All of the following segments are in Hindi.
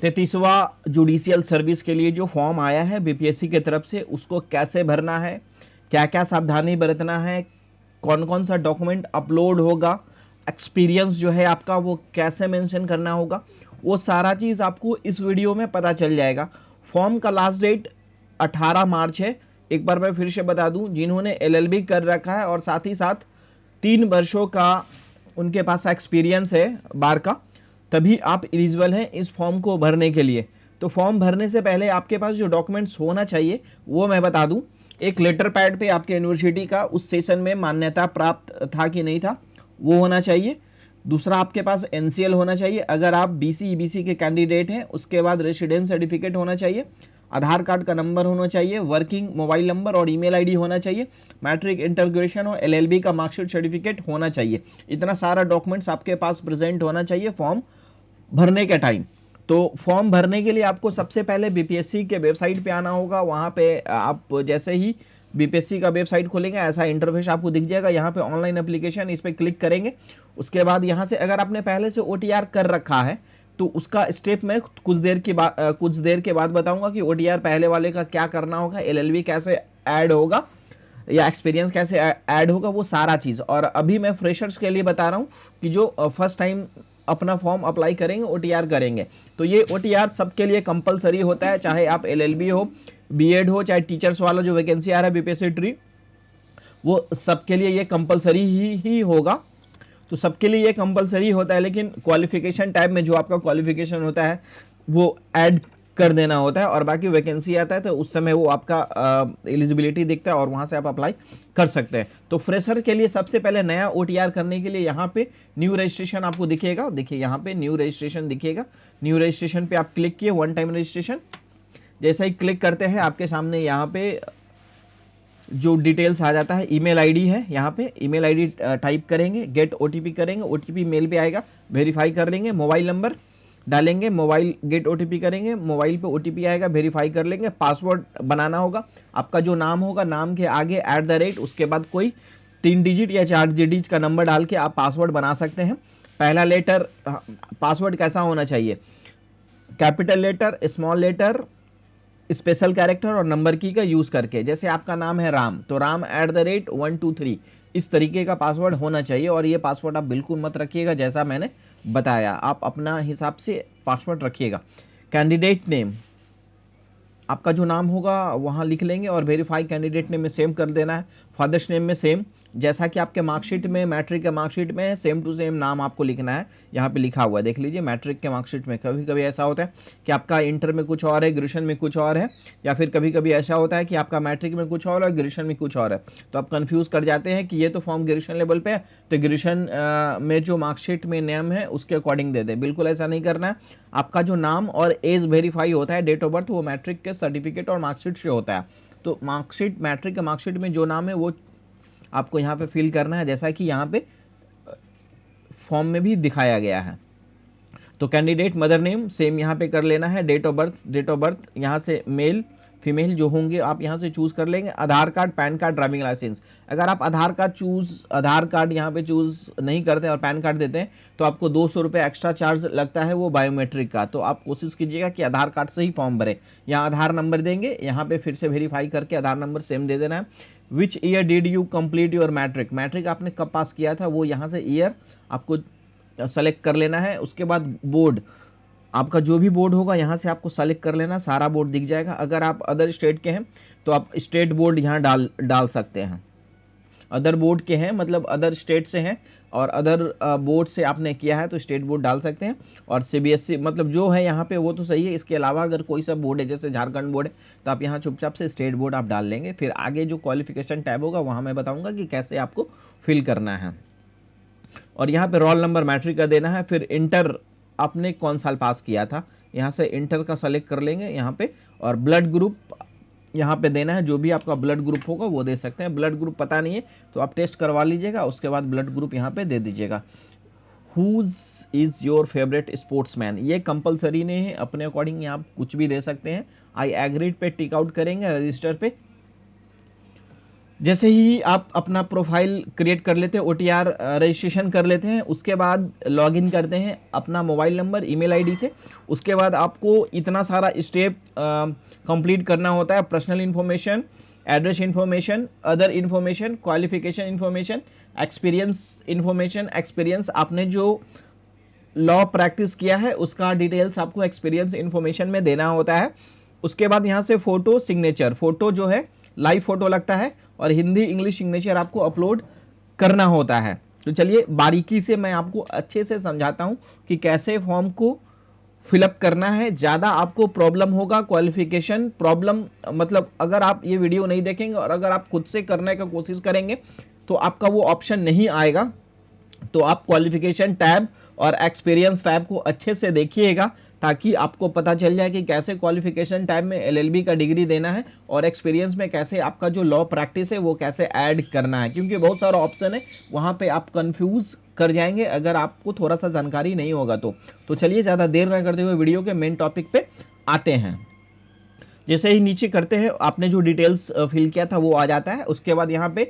33वां जुडिशियल सर्विस के लिए जो फॉर्म आया है बीपीएससी की तरफ से, उसको कैसे भरना है, क्या क्या सावधानी बरतना है, कौन कौन सा डॉक्यूमेंट अपलोड होगा, एक्सपीरियंस जो है आपका वो कैसे मेंशन करना होगा, वो सारा चीज़ आपको इस वीडियो में पता चल जाएगा। फॉर्म का लास्ट डेट 18 मार्च है। एक बार मैं फिर से बता दूं, जिन्होंने एलएलबी कर रखा है और साथ ही साथ 3 वर्षों का उनके पास एक्सपीरियंस है बार का, तभी आप एलिजिबल हैं इस फॉर्म को भरने के लिए। तो फॉर्म भरने से पहले आपके पास जो डॉक्यूमेंट्स होना चाहिए वो मैं बता दूं। एक लेटर पैड पे आपके यूनिवर्सिटी का उस सेशन में मान्यता प्राप्त था कि नहीं था वो होना चाहिए। दूसरा, आपके पास एनसीएल होना चाहिए अगर आप बीसी ईबीसी के कैंडिडेट हैं। उसके बाद रेसिडेंस सर्टिफिकेट होना चाहिए, आधार कार्ड का नंबर होना चाहिए, वर्किंग मोबाइल नंबर और ईमेल आईडी होना चाहिए, मैट्रिक इंटर ग्रेजुएशन और एलएलबी का मार्कशीट सर्टिफिकेट होना चाहिए। इतना सारा डॉक्यूमेंट्स आपके पास प्रेजेंट होना चाहिए फॉर्म भरने के टाइम। तो फॉर्म भरने के लिए आपको सबसे पहले बीपीएससी के वेबसाइट पे आना होगा। वहाँ पे आप जैसे ही बीपीएससी का वेबसाइट खोलेंगे ऐसा इंटरफेस आपको दिख जाएगा। यहाँ पे ऑनलाइन एप्लीकेशन, इस पर क्लिक करेंगे। उसके बाद यहाँ से अगर आपने पहले से ओटीआर कर रखा है तो उसका स्टेप मैं कुछ देर के बाद बताऊंगा कि ओटीआर पहले वाले का क्या करना होगा, एलएलबी कैसे ऐड होगा या एक्सपीरियंस कैसे ऐड होगा, वो सारा चीज़। और अभी मैं फ्रेशर्स के लिए बता रहा हूँ कि जो फर्स्ट टाइम अपना फॉर्म अप्लाई करेंगे, ओटीआर करेंगे, तो ये ओटीआर सबके लिए कंपलसरी होता है। चाहे आप एलएलबी हो, बीएड हो, चाहे टीचर्स वाला जो वैकेंसी आ रहा है बीपीएससी ट्री, वो सबके लिए ये कंपलसरी ही होगा। तो सबके लिए ये कंपलसरी होता है, लेकिन क्वालिफिकेशन टाइप में जो आपका क्वालिफिकेशन होता है वो ऐड कर देना होता है। और बाकी वैकेंसी आता है तो उस समय वो आपका एलिजिबिलिटी दिखता है और वहाँ से आप अप्लाई कर सकते हैं। तो फ्रेशर के लिए सबसे पहले नया ओटीआर करने के लिए यहाँ पे न्यू रजिस्ट्रेशन आपको दिखेगा। देखिए यहाँ पे न्यू रजिस्ट्रेशन दिखेगा। न्यू रजिस्ट्रेशन पे आप क्लिक किए, वन टाइम रजिस्ट्रेशन। जैसे ही क्लिक करते हैं आपके सामने यहाँ पे जो डिटेल्स आ जाता है, ईमेल आईडी है, यहाँ पे ईमेल आईडी टाइप करेंगे, गेट ओटीपी करेंगे, ओटीपी मेल पे आएगा, वेरीफाई कर लेंगे, मोबाइल नंबर डालेंगे, मोबाइल गेट ओटीपी करेंगे, मोबाइल पे ओटीपी आएगा, वेरीफाई कर लेंगे। पासवर्ड बनाना होगा, आपका जो नाम होगा नाम के आगे @ उसके बाद कोई 3 डिजिट या 4 डिजिट का नंबर डाल के आप पासवर्ड बना सकते हैं। पहला लेटर पासवर्ड कैसा होना चाहिए, capital letter, small letter, special character और नंबर की का यूज करके। जैसे आपका नाम है राम, तो राम @123, इस तरीके का पासवर्ड होना चाहिए। और ये पासवर्ड आप बिल्कुल मत रखिएगा, जैसा मैंने बताया, आप अपना हिसाब से पासवर्ड रखिएगा। कैंडिडेट नेम, आपका जो नाम होगा वहाँ लिख लेंगे और वेरीफाई कैंडिडेट नेम में सेम कर देना है। फादर्स नेम में सेम, जैसा कि आपके मार्कशीट में, मैट्रिक के मार्कशीट में सेम टू सेम नाम आपको लिखना है। यहाँ पे लिखा हुआ है, देख लीजिए। मैट्रिक के मार्कशीट में कभी कभी ऐसा होता है कि आपका इंटर में कुछ और है, ग्रेजुएशन में कुछ और है, या फिर कभी कभी ऐसा होता है कि आपका मैट्रिक में कुछ और है, ग्रेजुएशन में कुछ और है। तो आप कन्फ्यूज़ कर जाते हैं कि ये तो फॉर्म ग्रेजुएशन लेवल पे है, तो ग्रेजुएशन में जो मार्कशीट में नेम है उसके अकॉर्डिंग दे दे। बिल्कुल ऐसा नहीं करना है। आपका जो नाम और एज वेरीफाई होता है, डेट ऑफ बर्थ, वो मैट्रिक के सर्टिफिकेट और मार्कशीट से होता है। तो मार्कशीट, मैट्रिक के मार्कशीट में जो नाम है वो आपको यहाँ पे फिल करना है, जैसा कि यहाँ पे फॉर्म में भी दिखाया गया है। तो कैंडिडेट मदर नेम सेम यहाँ पे कर लेना है। डेट ऑफ बर्थ यहाँ से मेल फीमेल जो होंगे आप यहाँ से चूज़ कर लेंगे। Aadhaar card, PAN card, driving licence. अगर आप आधार कार्ड यहाँ पे चूज़ नहीं करते और पैन कार्ड देते हैं तो आपको 200 रुपये एक्स्ट्रा चार्ज लगता है वो बायोमेट्रिक का। तो आप कोशिश कीजिएगा कि आधार कार्ड से ही फॉर्म भरें। यहाँ आधार नंबर देंगे, यहाँ पे फिर से वेरीफाई करके आधार नंबर सेम दे देना है। Which year did you complete your matric, matric आपने कब पास किया था वो यहाँ से ईयर आपको सेलेक्ट कर लेना है। उसके बाद बोर्ड, आपका जो भी बोर्ड होगा यहाँ से आपको सेलेक्ट कर लेना, सारा बोर्ड दिख जाएगा। अगर आप अदर स्टेट के हैं तो आप स्टेट बोर्ड यहाँ डाल सकते हैं। अदर बोर्ड के हैं मतलब अदर स्टेट से हैं और अदर बोर्ड से आपने किया है तो स्टेट बोर्ड डाल सकते हैं। और सीबीएसई मतलब जो है यहाँ पे वो तो सही है। इसके अलावा अगर कोई सा बोर्ड है जैसे झारखंड बोर्ड है तो आप यहाँ चुपचाप से स्टेट बोर्ड आप डाल लेंगे। फिर आगे जो क्वालिफिकेशन टैब होगा वहाँ मैं बताऊँगा कि कैसे आपको फिल करना है। और यहाँ पे रोल नंबर मैट्रिक का देना है। फिर इंटर आपने कौन साल पास किया था, यहाँ से इंटर का सेलेक्ट कर लेंगे यहाँ पे। और ब्लड ग्रुप यहाँ पे देना है, जो भी आपका ब्लड ग्रुप होगा वो दे सकते हैं। ब्लड ग्रुप पता नहीं है तो आप टेस्ट करवा लीजिएगा, उसके बाद ब्लड ग्रुप यहाँ पे दे दीजिएगा। Whose is your favourite sportsman, ये कंपलसरी नहीं है, अपने अकॉर्डिंग आप कुछ भी दे सकते हैं। आई एग्रीड पे टिक आउट करेंगे रजिस्टर पे। जैसे ही आप अपना प्रोफाइल क्रिएट कर लेते हैं, OTR रजिस्ट्रेशन कर लेते हैं, उसके बाद लॉगिन करते हैं अपना मोबाइल नंबर, ईमेल आईडी से। उसके बाद आपको इतना सारा स्टेप कंप्लीट करना होता है। Personal information, address information, other information, qualification information, experience information. Experience आपने जो लॉ प्रैक्टिस किया है उसका डिटेल्स आपको एक्सपीरियंस इन्फॉर्मेशन में देना होता है। उसके बाद यहाँ से फ़ोटो, सिग्नेचर, फ़ोटो जो है लाइव फ़ोटो लगता है और हिंदी इंग्लिश सिग्नेचर आपको अपलोड करना होता है। तो चलिए बारीकी से मैं आपको अच्छे से समझाता हूँ कि कैसे फॉर्म को फिलअप करना है। ज़्यादा आपको प्रॉब्लम होगा क्वालिफिकेशन प्रॉब्लम, मतलब अगर आप ये वीडियो नहीं देखेंगे और अगर आप खुद से करने का कोशिश करेंगे तो आपका वो ऑप्शन नहीं आएगा। तो आप क्वालिफिकेशन टैब और एक्सपीरियंस टैब को अच्छे से देखिएगा ताकि आपको पता चल जाए कि कैसे क्वालिफिकेशन टैब में LLB का डिग्री देना है और एक्सपीरियंस में कैसे आपका जो लॉ प्रैक्टिस है वो कैसे ऐड करना है, क्योंकि बहुत सारा ऑप्शन है, वहाँ पे आप कंफ्यूज कर जाएंगे अगर आपको थोड़ा सा जानकारी नहीं होगा तो चलिए ज़्यादा देर न करते हुए वीडियो के मेन टॉपिक पे आते हैं। जैसे ही नीचे करते हैं आपने जो डिटेल्स फिल किया था वो आ जाता है। उसके बाद यहाँ पे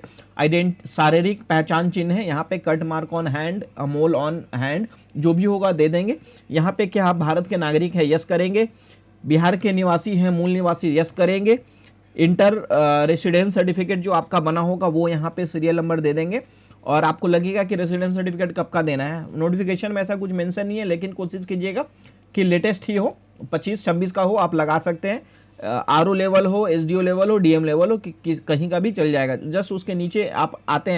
शारीरिक पहचान चिन्ह है, यहाँ पे cut mark on hand, mole on hand, जो भी होगा दे देंगे। यहाँ पे क्या आप भारत के नागरिक हैं, यस करेंगे। बिहार के निवासी हैं, मूल निवासी, यस करेंगे। इंटर रेसिडेंस सर्टिफिकेट जो आपका बना होगा वो यहाँ पे सीरियल नंबर दे देंगे। और आपको लगेगा कि रेसिडेंस सर्टिफिकेट कब का देना है, नोटिफिकेशन में ऐसा कुछ मेंशन नहीं है, लेकिन कोशिश कीजिएगा कि लेटेस्ट ही हो, 25-26 का हो, आप लगा सकते हैं। RO लेवल हो, SDO लेवल हो, DM लेवल हो, कहीं का भी चल जाएगा। जस्ट उसके नीचे आप आते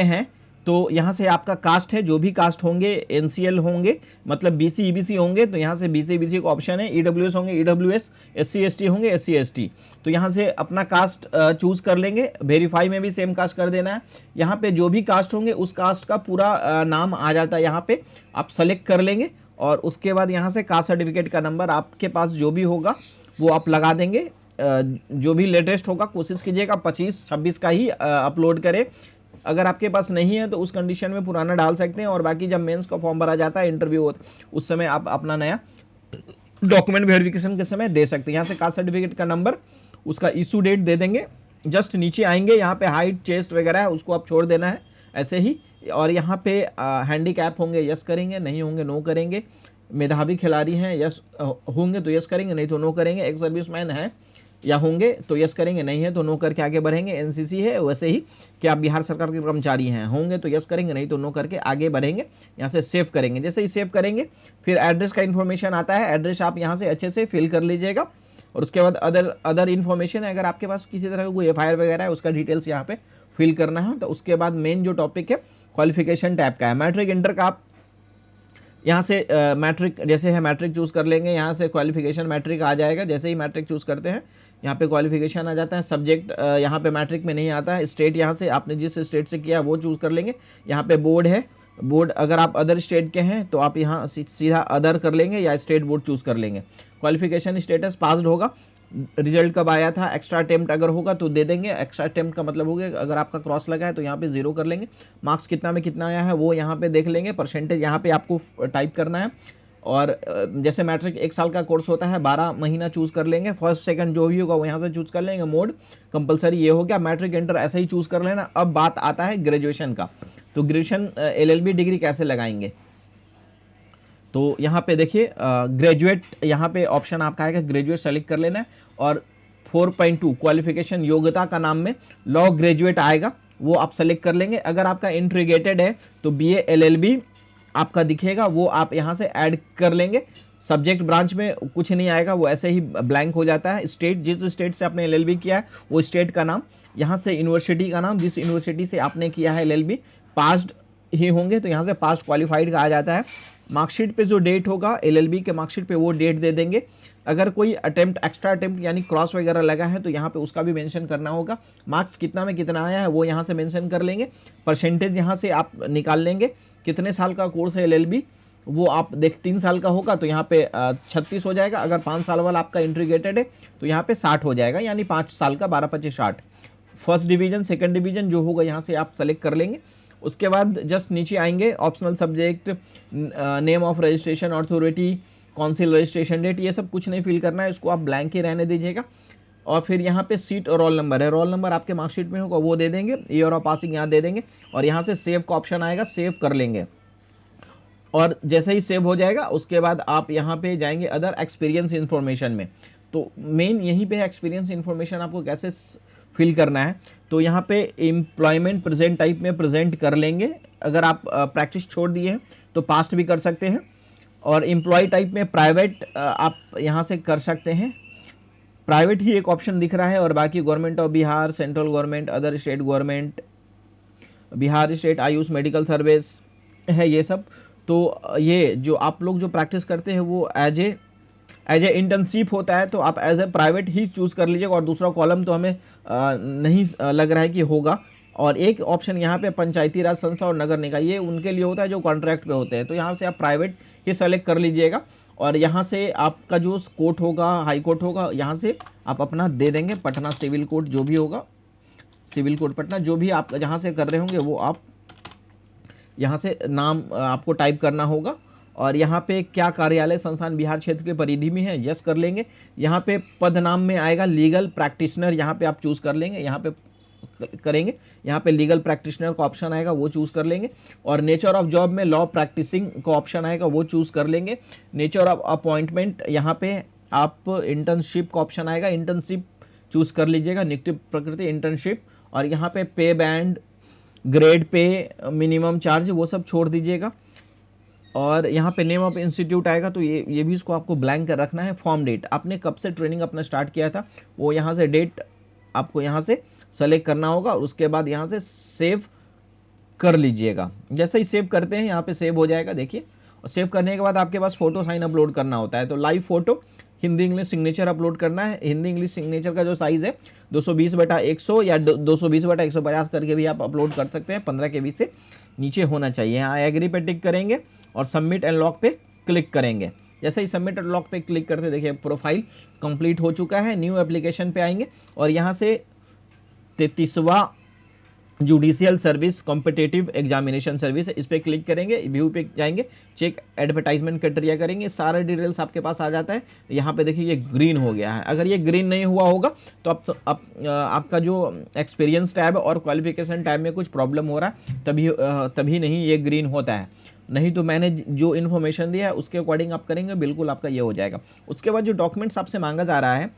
हैं, तो यहाँ से आपका कास्ट है, जो भी कास्ट होंगे, NCL होंगे, मतलब BC EBC होंगे, तो यहाँ से BC EBC का ऑप्शन है। EWS होंगे, EWS, SC ST होंगे, SC ST, तो यहाँ से अपना कास्ट चूज कर लेंगे। वेरीफाई में भी सेम कास्ट कर देना है। यहाँ पे जो भी कास्ट होंगे उस कास्ट का पूरा नाम आ जाता है, यहाँ पे आप सेलेक्ट कर लेंगे। और उसके बाद यहाँ से कास्ट सर्टिफिकेट का नंबर आपके पास जो भी होगा वो आप लगा देंगे। जो भी लेटेस्ट होगा कोशिश कीजिएगा 25-26 का ही अपलोड करें। अगर आपके पास नहीं है तो उस कंडीशन में पुराना डाल सकते हैं, और बाकी जब मेंस का फॉर्म भरा जाता है, इंटरव्यू होता है, उस समय आप अपना नया डॉक्यूमेंट वेरिफिकेशन के समय दे सकते हैं। यहाँ से कास्ट सर्टिफिकेट का नंबर, उसका इशू डेट दे देंगे। जस्ट नीचे आएंगे, यहाँ पे हाइट, चेस्ट वगैरह है उसको आप छोड़ देना है ऐसे ही। और यहाँ पे हैंडीकैप होंगे, यस करेंगे, नहीं होंगे नो करेंगे। मेधावी खिलाड़ी हैं, यस होंगे तो यस करेंगे, नहीं तो नो करेंगे। एक सर्विसमैन है या होंगे तो यस करेंगे, नहीं है तो नो करके आगे बढ़ेंगे। NCC है, वैसे ही कि आप बिहार सरकार के कर्मचारी हैं, होंगे तो यस करेंगे, नहीं तो नो करके आगे बढ़ेंगे। यहाँ से सेव करेंगे। जैसे ही सेव करेंगे फिर एड्रेस का इन्फॉर्मेशन आता है, एड्रेस आप यहाँ से अच्छे से फिल कर लीजिएगा। और उसके बाद अदर इन्फॉर्मेशन है, अगर आपके पास किसी तरह का कोई FIR वगैरह है उसका डिटेल्स यहाँ पे फिल करना है। तो उसके बाद मेन जो टॉपिक है क्वालिफिकेशन टैब का है। मैट्रिक इंटर का आप यहाँ से मैट्रिक, जैसे है मैट्रिक चूज़ कर लेंगे, यहाँ से क्वालिफिकेशन मैट्रिक आ जाएगा। जैसे ही मैट्रिक चूज़ करते हैं यहाँ पे क्वालिफिकेशन आ जाता है। सब्जेक्ट यहाँ पे मैट्रिक में नहीं आता है। स्टेट यहाँ से आपने जिस स्टेट से किया वो चूज़ कर लेंगे। यहाँ पे बोर्ड है, बोर्ड अगर आप अदर स्टेट के हैं तो आप यहाँ सीधा अदर कर लेंगे या स्टेट बोर्ड चूज़ कर लेंगे। क्वालिफिकेशन स्टेटस पास्ड होगा। रिजल्ट कब आया था, एक्स्ट्रा अटेम्प्ट अगर होगा तो दे देंगे। एक्स्ट्रा अटेम्प्ट का मतलब हो गया अगर आपका क्रॉस लगा है तो यहाँ पे 0 कर लेंगे। मार्क्स कितना में कितना आया है वो यहाँ पे देख लेंगे। परसेंटेज यहाँ पे आपको टाइप करना है। और जैसे मैट्रिक 1 साल का कोर्स होता है, 12 महीना चूज़ कर लेंगे। फर्स्ट सेकंड जो भी होगा वो यहाँ से चूज़ कर लेंगे। मोड कंपलसरी ये हो गया। मैट्रिक इंटर ऐसे ही चूज़ कर लेना। अब बात आता है ग्रेजुएशन का, तो ग्रेजुएशन LLB डिग्री कैसे लगाएंगे। तो यहाँ पे देखिए ग्रेजुएट, यहाँ पे ऑप्शन आपका आएगा, ग्रेजुएट सेलेक्ट कर लेना है। और 4.2 क्वालिफिकेशन योग्यता का नाम में लॉ ग्रेजुएट आएगा, वो आप सेलेक्ट कर लेंगे। अगर आपका इंटीग्रेटेड है तो BA LLB आपका दिखेगा, वो आप यहाँ से ऐड कर लेंगे। सब्जेक्ट ब्रांच में कुछ नहीं आएगा, वो ऐसे ही ब्लैंक हो जाता है। स्टेट, जिस स्टेट से आपने LLB किया है वो स्टेट का नाम, यहाँ से यूनिवर्सिटी का नाम, जिस यूनिवर्सिटी से आपने किया है LLB, पास्ड ही होंगे तो यहाँ से पास्ट क्वालिफाइड का आ जाता है। मार्कशीट पे जो डेट होगा LLB के मार्कशीट पे वो डेट दे देंगे। अगर कोई अटेम्प्ट, एक्स्ट्रा अटेम्प्ट यानी क्रॉस वगैरह लगा है तो यहाँ पे उसका भी मेंशन करना होगा। मार्क्स कितना में कितना आया है वो यहाँ से मेंशन कर लेंगे। परसेंटेज यहाँ से आप निकाल लेंगे। कितने साल का कोर्स है LLB, वो आप 3 साल का होगा तो यहाँ पे 36 हो जाएगा। अगर 5 साल वाला आपका इंटीग्रेटेड है तो यहाँ पे 60 हो जाएगा, यानी 5 साल का 12-25 60। फर्स्ट डिवीजन, सेकंड डिवीजन जो होगा यहाँ से आप सेलेक्ट कर लेंगे। उसके बाद जस्ट नीचे आएंगे, optional subject, name of registration authority, council registration date, ये सब कुछ नहीं फिल करना है, इसको आप ब्लैंक ही रहने दीजिएगा। और फिर यहाँ पे सीट और रोल नंबर है, रोल नंबर आपके मार्कशीट में होगा वो दे देंगे, ईयर ऑफ पासिंग यहाँ दे देंगे और यहाँ से सेव का ऑप्शन आएगा, सेव कर लेंगे। और जैसे ही सेव हो जाएगा उसके बाद आप यहाँ पे जाएंगे अदर एक्सपीरियंस इन्फॉर्मेशन में। तो मेन यहीं पे है एक्सपीरियंस इन्फॉर्मेशन आपको कैसे फिल करना है। तो यहाँ पे एम्प्लॉयमेंट प्रेजेंट टाइप में प्रेजेंट कर लेंगे, अगर आप प्रैक्टिस छोड़ दिए हैं तो पास्ट भी कर सकते हैं। और एम्प्लॉय टाइप में प्राइवेट आप यहाँ से कर सकते हैं, प्राइवेट ही एक ऑप्शन दिख रहा है और बाकी government of Bihar, central government, other state government, Bihar state Ayush medical service है ये सब। तो ये जो आप लोग जो प्रैक्टिस करते हैं वो एज ए इंटर्नशिप होता है, तो आप एज ए प्राइवेट ही चूज़ कर लीजिएगा। और दूसरा कॉलम तो हमें नहीं लग रहा है कि होगा। और एक ऑप्शन यहाँ पे पंचायती राज संस्था और नगर निकाय, ये उनके लिए होता है जो कॉन्ट्रैक्ट पे होते हैं, तो यहाँ से आप प्राइवेट ही सेलेक्ट कर लीजिएगा। और यहाँ से आपका जो कोर्ट होगा, हाई कोर्ट होगा, यहाँ से आप अपना दे देंगे, पटना सिविल कोर्ट जो भी होगा, सिविल कोर्ट पटना, जो भी आप जहाँ से कर रहे होंगे वो आप यहाँ से नाम आपको टाइप करना होगा। और यहाँ पे क्या कार्यालय संस्थान बिहार क्षेत्र के परिधि में है, यस कर लेंगे। यहाँ पे पद नाम में आएगा लीगल प्रैक्टिशनर, यहाँ पे आप चूज़ कर लेंगे, यहाँ पे करेंगे, यहाँ पे लीगल प्रैक्टिशनर का ऑप्शन आएगा वो चूज़ कर लेंगे। और नेचर ऑफ जॉब में लॉ प्रैक्टिसिंग का ऑप्शन आएगा वो चूज़ कर लेंगे। नेचर ऑफ अपॉइंटमेंट यहाँ पे आप इंटर्नशिप का ऑप्शन आएगा, इंटर्नशिप चूज़ कर लीजिएगा, नियुक्ति प्रकृति इंटर्नशिप। और यहाँ पे पे band, grade pay, minimum charge वो सब छोड़ दीजिएगा। और यहाँ पे नेम ऑफ इंस्टीट्यूट आएगा, तो ये भी इसको आपको ब्लैंक कर रखना है। फॉर्म डेट, आपने कब से ट्रेनिंग अपना स्टार्ट किया था वो यहाँ से डेट आपको यहाँ से सेलेक्ट करना होगा और उसके बाद यहाँ से सेव कर लीजिएगा। जैसे ही सेव करते हैं यहाँ पे सेव हो जाएगा, देखिए। और सेव करने के बाद आपके पास फोटो साइन अपलोड करना होता है, तो live photo Hindi English signature upload करना है। हिंदी इंग्लिश सिग्नेचर का जो साइज़ है 220/100 या 220/150 करके भी आप अपलोड कर सकते हैं, 15 KB से नीचे होना चाहिए। यहाँ एग्री पे टिक करेंगे और सबमिट एंड लॉक पे क्लिक करेंगे। जैसे ही सबमिट एंड लॉक पे क्लिक करते देखिए प्रोफाइल कंप्लीट हो चुका है। न्यू एप्लीकेशन पे आएंगे और यहाँ से 33वां judicial service competitive examination service है, इस पर क्लिक करेंगे, व्यू पे जाएंगे, चेक एडवर्टाइजमेंट क्राइटेरिया करेंगे, सारा डिटेल्स आपके पास आ जाता है। यहाँ पे देखिए ये ग्रीन हो गया है। अगर ये ग्रीन नहीं हुआ होगा तो आपका जो एक्सपीरियंस टैब और क्वालिफिकेशन टैब में कुछ प्रॉब्लम हो रहा है, तभी नहीं ये ग्रीन होता है। नहीं तो मैंने जो इन्फॉर्मेशन दिया है उसके अकॉर्डिंग आप करेंगे, बिल्कुल आपका ये हो जाएगा। उसके बाद जो डॉक्यूमेंट्स आपसे मांगा जा रहा है,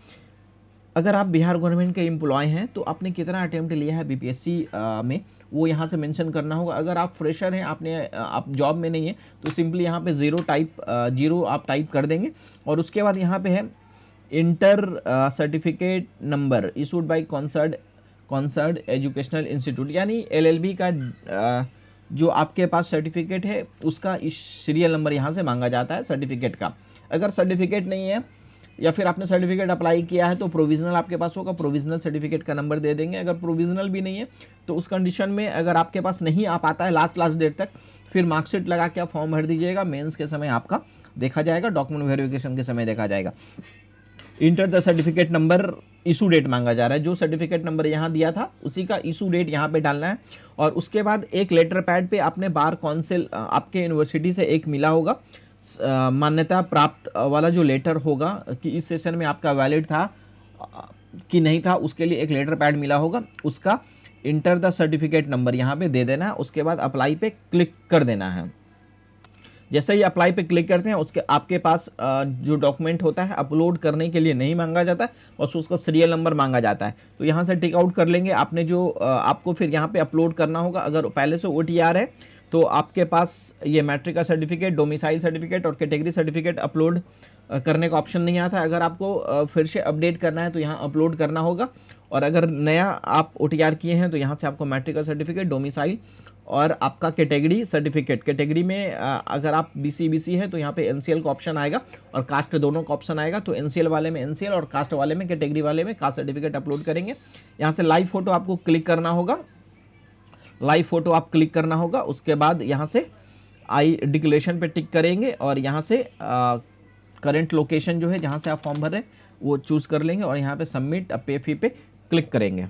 अगर आप बिहार गवर्नमेंट के एम्प्लॉय हैं तो आपने कितना अटेम्प्ट लिया है बीपीएससी में, वो यहाँ से मेंशन करना होगा। अगर आप फ्रेशर हैं, आप जॉब में नहीं है, तो सिंपली यहाँ पे जीरो आप टाइप कर देंगे। और उसके बाद यहाँ पे है inter certificate number issued by concerned educational institute, यानी LLB का जो आपके पास सर्टिफिकेट है उसका सीरियल नंबर यहाँ से मांगा जाता है सर्टिफिकेट का। अगर सर्टिफिकेट नहीं है या फिर आपने सर्टिफिकेट अप्लाई किया है तो प्रोविजनल आपके पास होगा, प्रोविजनल सर्टिफिकेट का नंबर दे देंगे। अगर प्रोविजनल भी नहीं है तो उस कंडीशन में अगर आपके पास नहीं आ पाता है लास्ट डेट तक, फिर मार्कशीट लगा के आप फॉर्म भर दीजिएगा। मेंस के समय आपका देखा जाएगा, डॉक्यूमेंट वेरिफिकेशन के समय देखा जाएगा। Enter the certificate number, issue date मांगा जा रहा है, जो सर्टिफिकेट नंबर यहाँ दिया था उसी का इशू डेट यहाँ पे डालना है। और उसके बाद एक लेटर पैड पे आपने बार काउंसिल आपके यूनिवर्सिटी से एक मिला होगा मान्यता प्राप्त वाला जो लेटर होगा कि इस सेशन में आपका वैलिड था कि नहीं था, उसके लिए एक लेटर पैड मिला होगा, उसका इंटर द सर्टिफिकेट नंबर यहाँ पे दे देना है। उसके बाद अप्लाई पे क्लिक कर देना है। जैसे ही अप्लाई पे क्लिक करते हैं उसके आपके पास जो डॉक्यूमेंट होता है अपलोड करने के लिए नहीं मांगा जाता है, बस उसका सीरियल नंबर मांगा जाता है। तो यहाँ से टिक आउट कर लेंगे। आपने जो आपको फिर यहाँ पे अपलोड करना होगा, अगर पहले से OTR है तो आपके पास ये मैट्रिक का सर्टिफिकेट, डोमिसाइल सर्टिफिकेट और कैटेगरी सर्टिफिकेट अपलोड करने का ऑप्शन नहीं आता है। अगर आपको फिर से अपडेट करना है तो यहाँ अपलोड करना होगा। और अगर नया आप OTR किए हैं तो यहाँ से आपको मैट्रिक का सर्टिफिकेट, डोमिसाइल और आपका कैटेगरी सर्टिफिकेट, कैटेगरी में अगर आप BC है तो यहाँ पे NCL का ऑप्शन आएगा और कास्ट दोनों का ऑप्शन आएगा। तो NCL वाले में NCL और कास्ट वाले में, कैटेगरी वाले में कास्ट सर्टिफिकेट अपलोड करेंगे। यहाँ से लाइव फोटो आपको क्लिक करना होगा, लाइव फोटो आप क्लिक करना होगा। उसके बाद यहाँ से आई डिक्लेरेशन पे टिक करेंगे और यहाँ से करंट लोकेशन जो है जहाँ से आप फॉर्म भर रहे हैं वो चूज़ कर लेंगे और यहाँ पे सबमिट पे फी पे क्लिक करेंगे।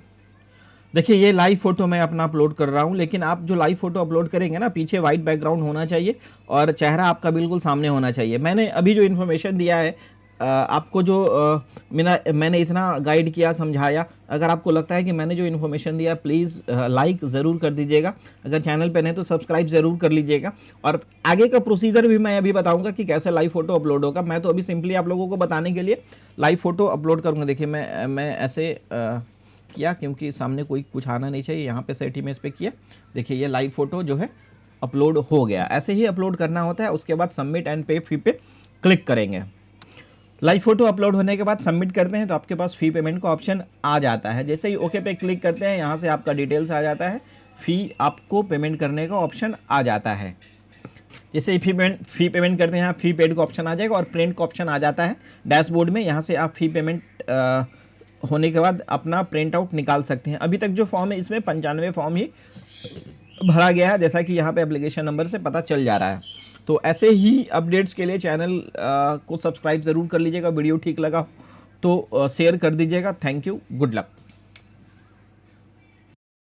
देखिए ये लाइव फोटो मैं अपना अपलोड कर रहा हूँ, लेकिन आप जो लाइव फोटो अपलोड करेंगे ना, पीछे वाइट बैकग्राउंड होना चाहिए और चेहरा आपका बिल्कुल सामने होना चाहिए। मैंने अभी जो इन्फॉर्मेशन दिया है आपको जो मैंने इतना गाइड किया, समझाया, अगर आपको लगता है कि मैंने जो इन्फॉर्मेशन दिया, प्लीज़ लाइक ज़रूर कर दीजिएगा। अगर चैनल पे नहीं तो सब्सक्राइब ज़रूर कर लीजिएगा। और आगे का प्रोसीजर भी मैं अभी बताऊंगा कि कैसे लाइव फ़ोटो अपलोड होगा। मैं तो अभी सिंपली आप लोगों को बताने के लिए लाइव फ़ोटो अपलोड करूँगा। देखिए मैं ऐसे किया, क्योंकि सामने कोई कुछ आना नहीं चाहिए, यहाँ पे सेट इमेज पे किया। देखिए ये लाइव फ़ोटो जो है अपलोड हो गया। ऐसे ही अपलोड करना होता है। उसके बाद सबमिट एंड पे फी पे क्लिक करेंगे। लाइव फोटो अपलोड होने के बाद सबमिट करते हैं तो आपके पास फ़ी पेमेंट का ऑप्शन आ जाता है। जैसे ही ओके पे क्लिक करते हैं, यहाँ से आपका डिटेल्स आ जाता है, फ़ी आपको पेमेंट करने का ऑप्शन आ जाता है। जैसे ही फ़ी पेमेंट करते हैं, यहाँ फ़ी पेड का ऑप्शन आ जाएगा और प्रिंट का ऑप्शन आ जाता है डैशबोर्ड में। यहाँ से आप फ़ी पेमेंट होने के बाद अपना प्रिंट आउट निकाल सकते हैं। अभी तक जो फॉर्म है इसमें 95 फॉर्म ही भरा गया है, जैसा कि यहाँ पे एप्लीकेशन नंबर से पता चल जा रहा है। तो ऐसे ही अपडेट्स के लिए चैनल को सब्सक्राइब ज़रूर कर लीजिएगा। वीडियो ठीक लगा तो शेयर कर दीजिएगा। Thank you, good luck.